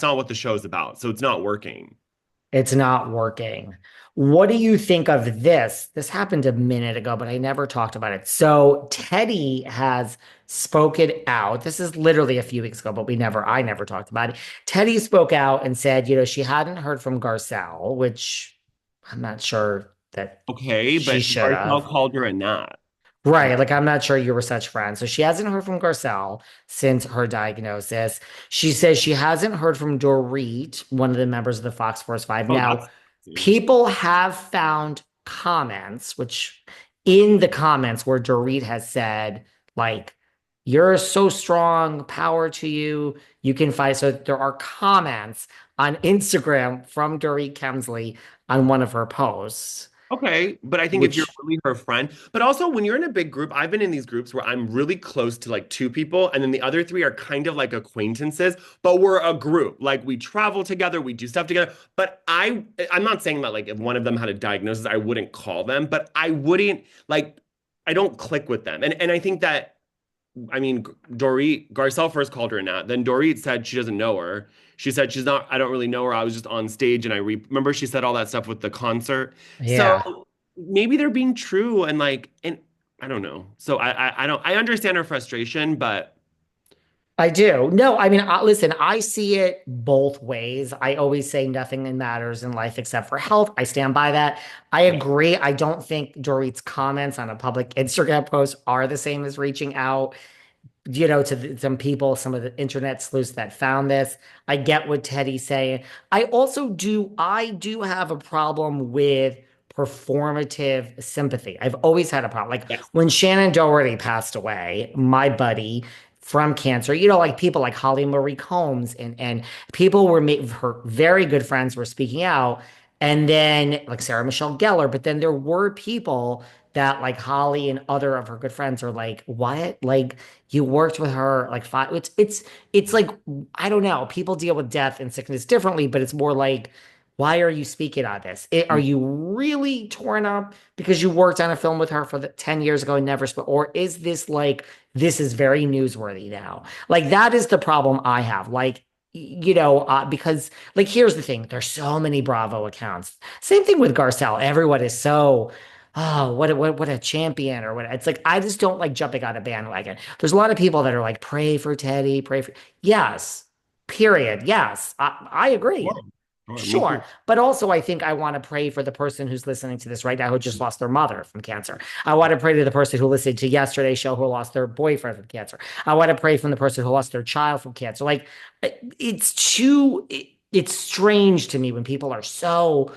not what the show's about. So it's not working. It's not working. What do you think of this? This happened a minute ago, but I never talked about it. So Teddy has spoken out. This is literally a few weeks ago, but I never talked about it. Teddy spoke out and said, she hadn't heard from Garcelle, which I'm not sure that Okay, she but should Garcelle have. called her a gnat. Right. Like, I'm not sure you were such friends. So she hasn't heard from Garcelle since her diagnosis. She says she hasn't heard from Dorit, one of the members of the Fox Force 5. Oh, Now, that's people have found comments, which in the comments where Dorit has said, like, you're so strong, power to you, you can fight. So there are comments on Instagram from Dorit Kemsley on one of her posts, okay, but I think if you're which really her friend, but also when you're in a big group, I've been in these groups where I'm really close to like two people, and then the other three are kind of like acquaintances, but we're a group. Like we travel together, we do stuff together. But I'm not saying that like if one of them had a diagnosis, I wouldn't call them, but I wouldn't like I don't click with them. And I think that I mean, Dorit, Garcelle first called her a nat. Then Dorit said she doesn't know her. She said she's not, I don't really know her. I was just on stage and remember she said all that stuff with the concert. yeah. So maybe they're being true and like, and I don't know. So I don't, I understand her frustration, but I do. No, I mean, listen, I see it both ways. I always say nothing matters in life except for health. I stand by that. I yeah. agree. I don't think Dorit's comments on a public Instagram post are the same as reaching out, to some people, some of the internet sleuths that found this. I get what Teddy's saying. I do have a problem with performative sympathy. I've always had a problem. Like Yes. when Shannon Doherty passed away, my buddy from cancer, like people like Holly Marie Combs and people her very good friends were speaking out. And then like Sarah Michelle Gellar, but then there were people that like Holly and other of her good friends are like, what? Like you worked with her like five. It's like I don't know. People deal with death and sickness differently, but it's more like, why are you speaking on this? Are you really torn up because you worked on a film with her for 10 years ago and never spoke? Or is this like this is very newsworthy now? Like that is the problem I have. Like because like here's the thing: there's so many Bravo accounts. Same thing with Garcelle. Everyone is so oh, what a champion or what it's like I just don't like jumping on a bandwagon. There's a lot of people that are like, pray for Teddy, pray for yes, period. Yes, I agree. Sure. Sure, me Sure. too. But also I think I want to pray for the person who's listening to this right now who just lost their mother from cancer. I want to pray to the person who listened to yesterday's show who lost their boyfriend from cancer. I want to pray from the person who lost their child from cancer. Like it's strange to me when people are so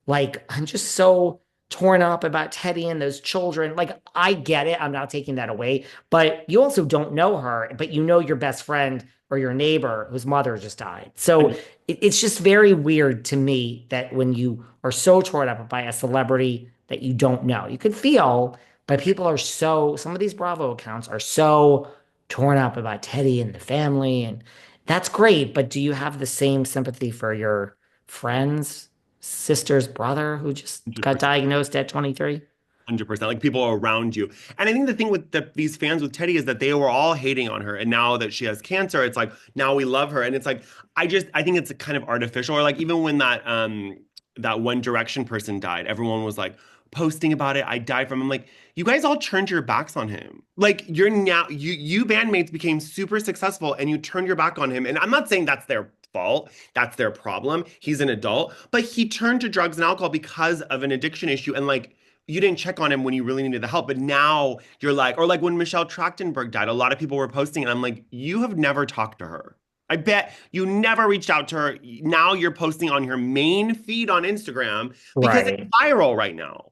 like, I'm just so torn up about Teddy and those children. Like, I get it. I'm not taking that away. But you also don't know her, but you know your best friend or your neighbor whose mother just died. So it's just very weird to me that when you are so torn up by a celebrity that you don't know, you could feel, but people are some of these Bravo accounts are so torn up about Teddy and the family. And that's great. But do you have the same sympathy for your friends? Sister's brother who just got 100%. diagnosed at 23. 100%. Like people around you. And I think the thing with these fans with Teddy is that they were all hating on her. And now that she has cancer, it's like, now we love her. And it's like, I think it's kind of artificial. Or like even when that One Direction person died, everyone was like posting about it. I died from him. Like, you guys all turned your backs on him. Like you're now, you bandmates became super successful and you turned your back on him. And I'm not saying that's their fault. That's their problem. He's an adult, but he turned to drugs and alcohol because of an addiction issue. And like, you didn't check on him when you really needed the help, but now you're like, or like when Michelle Trachtenberg died, a lot of people were posting, and I'm like, you have never talked to her. I bet you never reached out to her. Now you're posting on your main feed on Instagram because it's Right. viral right now.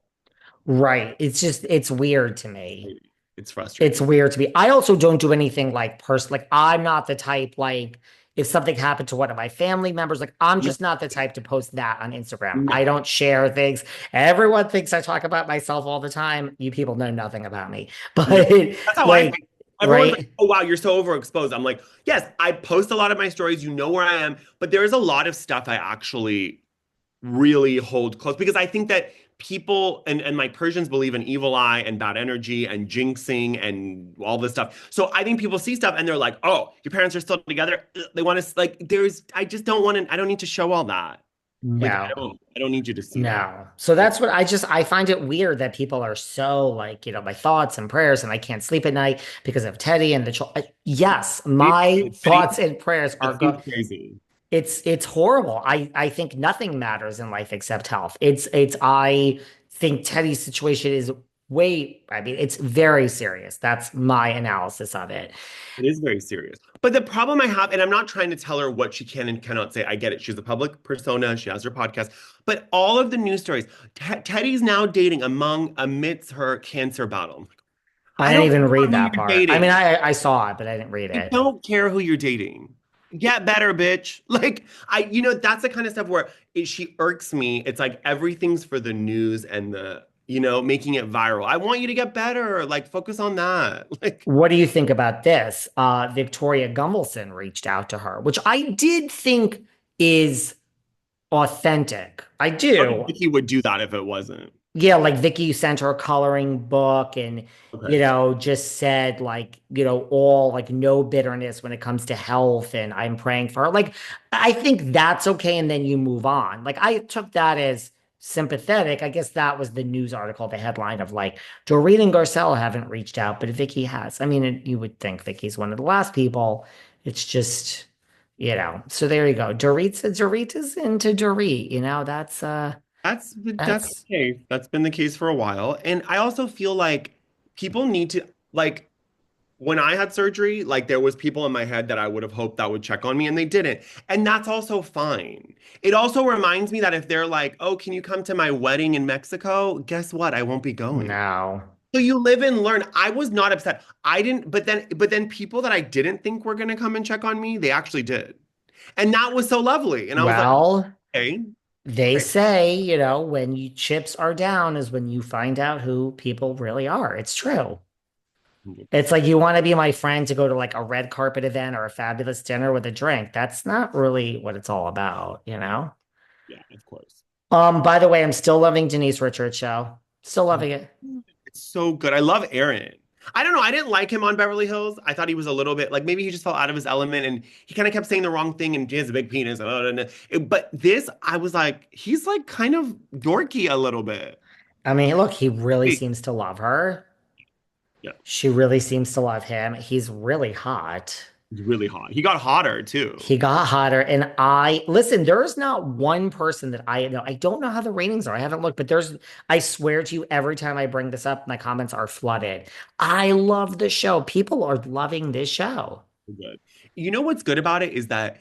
Right. It's weird to me. It's It's frustrating. weird to me. I also don't do anything like like I'm not the type like if something happened to one of my family members, like I'm No, just not the type to post that on Instagram. no. I don't share things. Everyone thinks I talk about myself all the time. You people know nothing about me. No. But That's how I like, think. Everyone's like, right? oh, wow, you're so overexposed. I'm like, yes, I post a lot of my stories. You know where I am, but there is a lot of stuff I actually really hold close because I think that people and my Persians believe in evil eye and bad energy and jinxing and all this stuff. So I think people see stuff and they're like, "Oh, your parents are still together." Ugh, they want to like there's I just don't want to I don't need to show all that. Like No. I don't need you to see that. No. So that's what I find it weird that people are so like, my thoughts and prayers and I can't sleep at night because of Teddy and the child. Yes, my It's thoughts and prayers are that go seems crazy. it's horrible. I think nothing matters in life except health. It's I think Teddy's situation is I mean, it's very serious. That's my analysis of it. It is very serious. But the problem I have, and I'm not trying to tell her what she can and cannot say. I get it. She's a public persona. She has her podcast. But all of the news stories, Teddy's now dating amidst her cancer battle. I I didn't don't even care read who that you're part. I mean, dating. I saw it, but I didn't read I it. don't care who you're dating. Get better, bitch. Like that's the kind of stuff where she irks me. It's like everything's for the news and making it viral. I want you to get better. Like focus on that. Like, What do you think about this? Victoria Gunvalson reached out to her, which I did think is authentic. I I don't do. think he would do that if it wasn't. Yeah, like Vicki sent her a coloring book and, Okay. just said like, all like no bitterness when it comes to health and I'm praying for her. Like, I think that's okay. And then you move on. Like, I took that as sympathetic. I guess that was the news article, the headline of like, Dorit and Garcelle haven't reached out, but Vicki has. I mean, you would think Vicki's one of the last people. It's just, so there you go. Dorit is into Dorit, That's the that's case. That's been the case for a while. And I also feel like people need to like when I had surgery, like there was people in my head that I would have hoped that would check on me and they didn't. And that's also fine. It also reminds me that if they're like, "Oh, can you come to my wedding in Mexico?" Guess what? I won't be going. no. So you live and learn. I was not upset. I didn't, but then people that I didn't think were going to come and check on me, they actually did. And that was so lovely. And I was like, Well, "Okay, they great." say, when you chips are down is when you find out who people really are. It's true. It's like you want to be my friend to go to like a red carpet event or a fabulous dinner with a drink. That's not really what it's all about. Yeah, of course. By the way, I'm still loving Denise Richards' show. Still loving it. It's so good. I love Aaron. I don't know. I didn't like him on Beverly Hills. I thought he was a little bit like maybe he just fell out of his element and he kind of kept saying the wrong thing and he has a big penis. But this, I was like, he's like kind of dorky a little bit. I mean, look, he really Wait, seems to love her. yeah, She really seems to love him. He's really hot. he's really hot. He got hotter too. He got hotter. And listen, there's not one person that I know. I don't know how the ratings are. I haven't looked, but I swear to you, every time I bring this up, my comments are flooded. I love the show. People are loving this show. Good. You know what's good about it is that,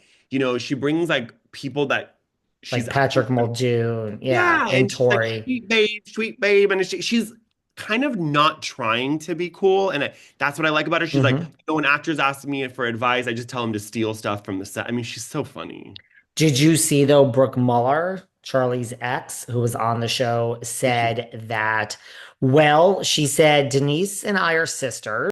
she brings like people that she's Like Patrick Muldoon. Yeah. yeah, And and she's like Tori. sweet babe, and she's kind of not trying to be cool, and that's what I like about her. She's like, Hmm. when actors ask me for advice, I just tell them to steal stuff from the set. I mean, she's so funny. Did you see, though, Brooke Mueller, Charlie's ex, who was on the show, said that, well, she said, Denise and I are sisters.